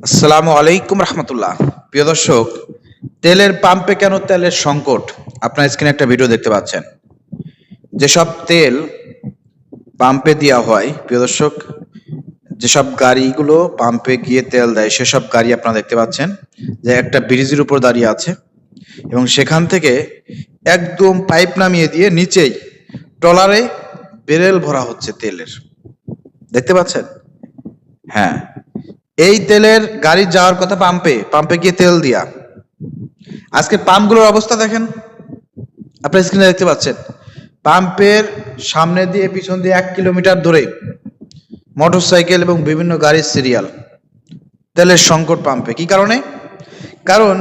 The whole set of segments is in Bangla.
আসসালামু আলাইকুম রহমতুল্লাহ। প্রিয় দর্শক, তেলের পাম্পে কেন তেলের সংকট? আপনার স্ক্রিনে একটা ভিডিও দেখতে পাচ্ছেন। যেসব তেল পাম্পে দেওয়া হয়, প্রিয় দর্শক, যেসব গাড়িগুলো পাম্পে গিয়ে তেল দেয় সেসব গাড়ি আপনারা দেখতে পাচ্ছেন যে একটা ব্রিজের উপর দাঁড়িয়ে আছে এবং সেখান থেকে একদম পাইপ নামিয়ে দিয়ে নিচেই ট্রলারে বেরেল ভরা হচ্ছে তেলের। দেখতে পাচ্ছেন? হ্যাঁ, এই তেলের গাড়ি যাওয়ার কথা পাম্পে, পাম্পে গিয়ে তেল দিয়া। আজকে পাম্পগুলোর অবস্থা দেখেন, আপনার স্ক্রিনে দেখতে পাচ্ছেন। পাম্পের সামনে দিয়ে পিছন দিয়ে 1 কিলোমিটার ধরে মোটরসাইকেল এবং বিভিন্ন গাড়ির সিরিয়াল। তেলের সংকট পাম্পে। কি কারণে? কারণ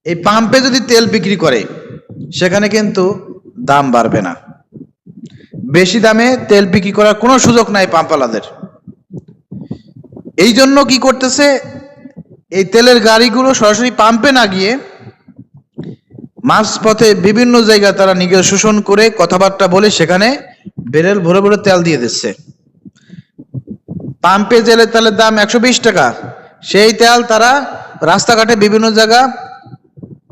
এই পাম্পে যদি তেল বিক্রি করে সেখানে কিন্তু দাম বাড়বে না। বেশি দামে তেল বিক্রি করার কোনো সুযোগ নাই পাম্পওয়ালাদের। এই জন্য কি করতেছে, এই তেলের গাড়িগুলো সরাসরি পাম্পে না গিয়ে মাঝপথে বিভিন্ন জায়গায় তারা নেগোশিয়েশন করে কথাবার্তা বলে সেখানে বেরেল ভরে ভরে তেল দিয়ে দিচ্ছে। পাম্পে জেলে তেলের দাম 120 টাকা, সেই তেল তারা রাস্তাঘাটে বিভিন্ন জায়গা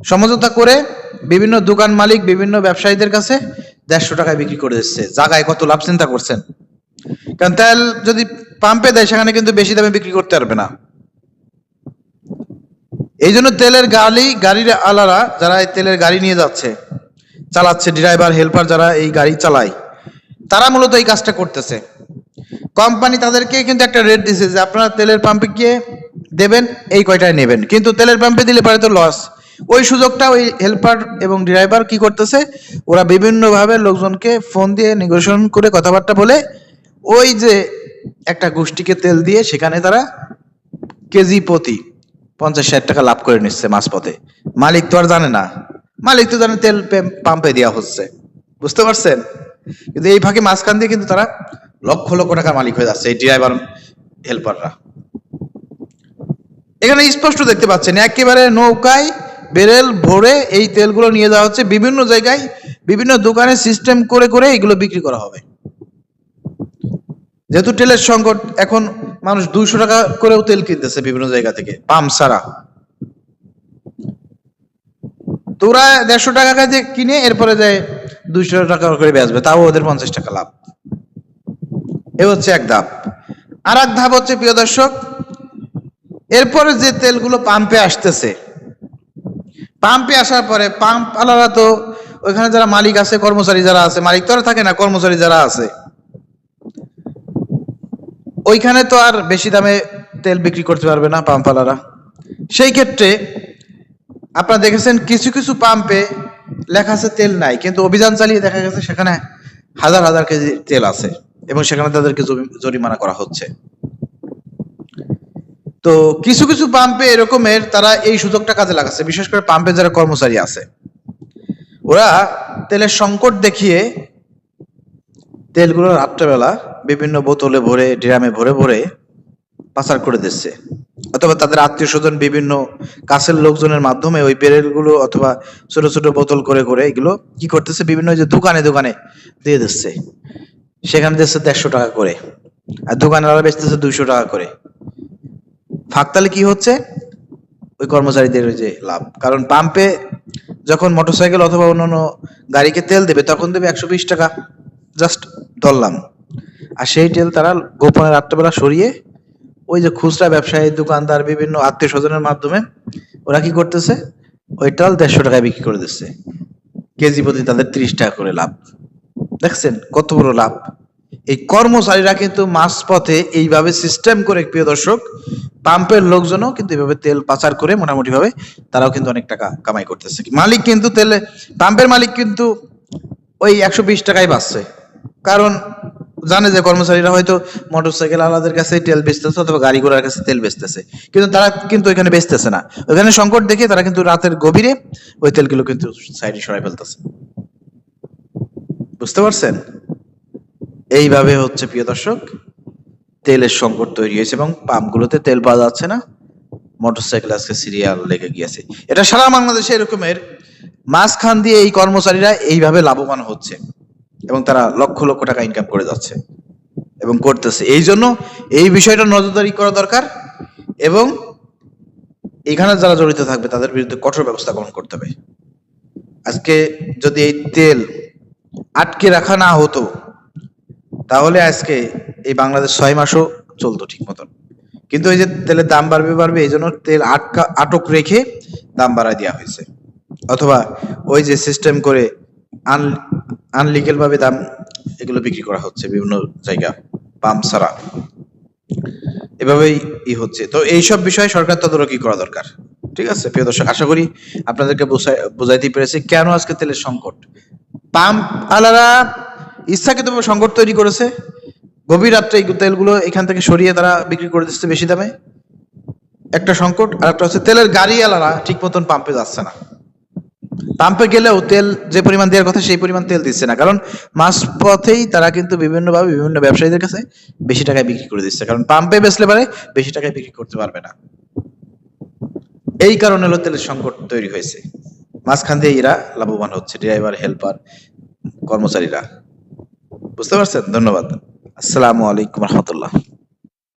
সমঝোতা করে বিভিন্ন দোকান মালিক, বিভিন্ন ব্যবসায়ীদের কাছে 150 টাকায় বিক্রি করে দিচ্ছে। জায়গায় কত লাভ চিন্তা করছেন? কারণ তেল যদি পাম্পে দেয় সেখানে কিন্তু বেশি দামে বিক্রি করতে পারবে না। এই জন্য তেলের গাড়ির আলারা যারা এই তেলের গাড়ি নিয়ে যাচ্ছে, চালাচ্ছে, ড্রাইভার হেল্পার যারা এই গাড়ি চালায়, তারা মূলত এই কাজটা করতেছে। কোম্পানি তাদেরকে কিন্তু একটা রেট দিছে যে আপনারা তেলের পাম্পে গিয়ে দেবেন, এই কয়টায় নেবেন, কিন্তু তেলের পাম্পে দিলে পারে তো লস। ওই সুযোগটা ওই হেল্পার এবং ড্রাইভার কি করতেছে, ওরা বিভিন্নভাবে লোকজনকে ফোন দিয়ে নেগোশিয়েশন করে কথাবার্তা বলে ওই যে একটা গোষ্ঠীকে তেল দিয়ে সেখানে তারা কেজি প্রতি 50-60 টাকা লাভ করে নিচ্ছে মাঝপথে। মালিক তো আর জানে না, মালিক তো জানে তেল পাম্পে দেওয়া হচ্ছে। বুঝতে পারছেন? কিন্তু এই ফাঁকে মাঝখান দিয়ে কিন্তু তারা লক্ষ লক্ষ টাকার মালিক হয়ে যাচ্ছে এই ড্রাইভার হেল্পাররা। এখানে স্পষ্ট দেখতে পাচ্ছেন একেবারে নৌকায় বেরেল ভরে এই তেলগুলো নিয়ে যাওয়া হচ্ছে বিভিন্ন জায়গায়, বিভিন্ন দোকানে সিস্টেম করে করে এগুলো বিক্রি করা হবে। যেহেতু তেলের সংকট, এখন মানুষ 200 টাকা করেও তেল কিনতেছে বিভিন্ন জায়গা থেকে পাম্প ছাড়া। তোরা 150 টাকা দিয়ে কিনে এরপরে যায় 200 টাকা করে বেচবে, তাও ওদের 50 টাকা লাভ। এ হচ্ছে এক ধাপ। আর এক ধাপ হচ্ছে, প্রিয় দর্শক, এরপরে যে তেলগুলো পাম্পে আসতেছে, পাম্পে আসার পরে পাম্প আলাদা তো ওইখানে যারা মালিক আছে, কর্মচারী যারা আছে, মালিক তো আর থাকে না, কর্মচারী যারা আছে ওইখানে তো আর বেশি দামে তেল বিক্রি করতে পারবে না পাম্পওয়ালারা। সেই ক্ষেত্রে আপনারা দেখেছেন কিছু কিছু পাম্পে লেখা আছে তেল নাই, কিন্তু অভিযান চালিয়ে দেখা গেছে সেখানে হাজার হাজার কেজি তেল আছে এবং সেখানে তাদেরকে জরিমানা করা হচ্ছে। তো কিছু কিছু পাম্পে এরকমের তারা এই সুযোগটা কাজে লাগাচ্ছে, বিশেষ করে পাম্পে যারা কর্মচারী আছে ওরা তেলের সংকট দেখিয়ে তেলগুলো রাত্রেবেলা বিভিন্ন বোতলে ভরে, ড্রামে ভরে ভরে পাচার করে দিচ্ছে, অথবা তাদের আত্মীয় স্বজন বিভিন্ন কাছের লোকজনের মাধ্যমে ওই বেরেলগুলো অথবা ছোট ছোট বোতল করে করে এগুলো কি করতেছে, বিভিন্ন যে দোকানে দোকানে দিয়ে দিচ্ছে। সেখানে দিচ্ছে 150 টাকা করে, আর দোকানেরা বেচতেছে 200 টাকা করে। ফাঁকতালে কি হচ্ছে, ওই কর্মচারীদের যে লাভ। কারণ পাম্পে যখন মোটরসাইকেল অথবা অন্যান্য গাড়িকে তেল দেবে তখন দেবে 120 টাকা, জাস্ট ধরলাম। আর সেই তেল তারা গোপনে রাত্রেবেলা সরিয়ে ওই যে খুচরা ব্যবসায়ী, দোকানদার, বিভিন্ন আত্মীয় স্বজনের মাধ্যমে ওরা কি করতেছে, ওই তেল 150 টাকায় বিক্রি করে দিচ্ছে। কেজি প্রতি তাদের 30 টাকা করে লাভ। দেখছেন কত বড় লাভ? এই কর্মচারীরা কিন্তু মাঝপথে এইভাবে সিস্টেম করে, প্রিয় দর্শক, পাম্পের লোকজনও কিন্তু এইভাবে তেল পাচার করে মোটামুটি ভাবে তারাও কিন্তু অনেক টাকা কামাই করতেছে। মালিক কিন্তু তেলে, পাম্পের মালিক কিন্তু ওই 120 টাকায় বাঁচছে, কারণ জানে যে কর্মচারীরা হয়তো মোটরসাইকেল আলাদের কাছে তেল বেচতেছে অথবা গাড়ি ঘোড়ার কাছে তেল বেচতেছে, কিন্তু তারা কিন্তু এখানে বেচতেছে না। ওখানে সংকট দেখে তারা কিন্তু রাতের গভীরে ওই তেলগুলো কিন্তু সাইডে সরাই ফেলতেছে। বুঝতে পারছেন? এইভাবে হচ্ছে, প্রিয় দর্শক, তেলের সংকট তৈরি হয়েছে এবং পাম্পগুলোতে তেল পাওয়া যাচ্ছে না, মোটরসাইকেল আজকে সিরিয়াল লেগে গিয়েছে। এটা সারা বাংলাদেশে এরকমের মাঝখান দিয়ে এই কর্মচারীরা এইভাবে লাভবান হচ্ছে এবং তারা লক্ষ লক্ষ টাকা ইনকাম করে যাচ্ছে এবং করতেছে। এই জন্য এই বিষয়টা নজরদারি করা দরকার এবং এখানে যারা জড়িত থাকবে তাদের বিরুদ্ধে কঠোর ব্যবস্থা গ্রহণ করতে হবে। আজকে যদি এই তেল আটকে রাখা না হতো, তাহলে আজকে এই বাংলাদেশ 6 মাসও চলতো ঠিক মতন। কিন্তু এই যে তেলের দাম বাড়বে এই জন্য তেল আটক রেখে দাম বাড়ায় দেওয়া হয়েছে, অথবা ওই যে সিস্টেম করে আনলিগেল ভাবে দাম এগুলো বিক্রি করা হচ্ছে বিভিন্ন জায়গা, পাম্প ছাড়া, এভাবেই হচ্ছে। তো এইসব বিষয়ে সরকার তদারকি করা দরকার। ঠিক আছে প্রিয় দর্শক, আশা করি আপনাদেরকে বুঝাইতে পেরেছি কেন আজকে তেলের সংকট। পাম্প আলারা ইচ্ছাকৃতভাবে সংকট তৈরি করেছে, গভীর রাত্রে এই তেলগুলো এখান থেকে সরিয়ে তারা বিক্রি করে দিচ্ছে বেশি দামে, একটা সংকট। আর একটা হচ্ছে তেলের গাড়ি আলারা ঠিক মতন পাম্পে যাচ্ছে না, পাম্পে গেলেও তেল যে পরিমাণ দেওয়ার কথা সেই পরিমাণ তেল দিচ্ছে না, কারণ মাঝ পথেই তারা কিন্তু বিভিন্নভাবে বিভিন্ন ব্যবসায়ীদের কাছে বেশি টাকায় বিক্রি করে দিচ্ছে, কারণ পাম্পে বেচলে পারে বেশি টাকায় বিক্রি করতে পারবে না। এই কারণে হলো তেলের সংকট তৈরি হয়েছে। মাঝখান দিয়ে এরা লাভবান হচ্ছে, ড্রাইভার, হেল্পার, কর্মচারীরা। বুঝতে পারছেন? ধন্যবাদ। আসসালামু আলাইকুম রহমতুল্লাহ।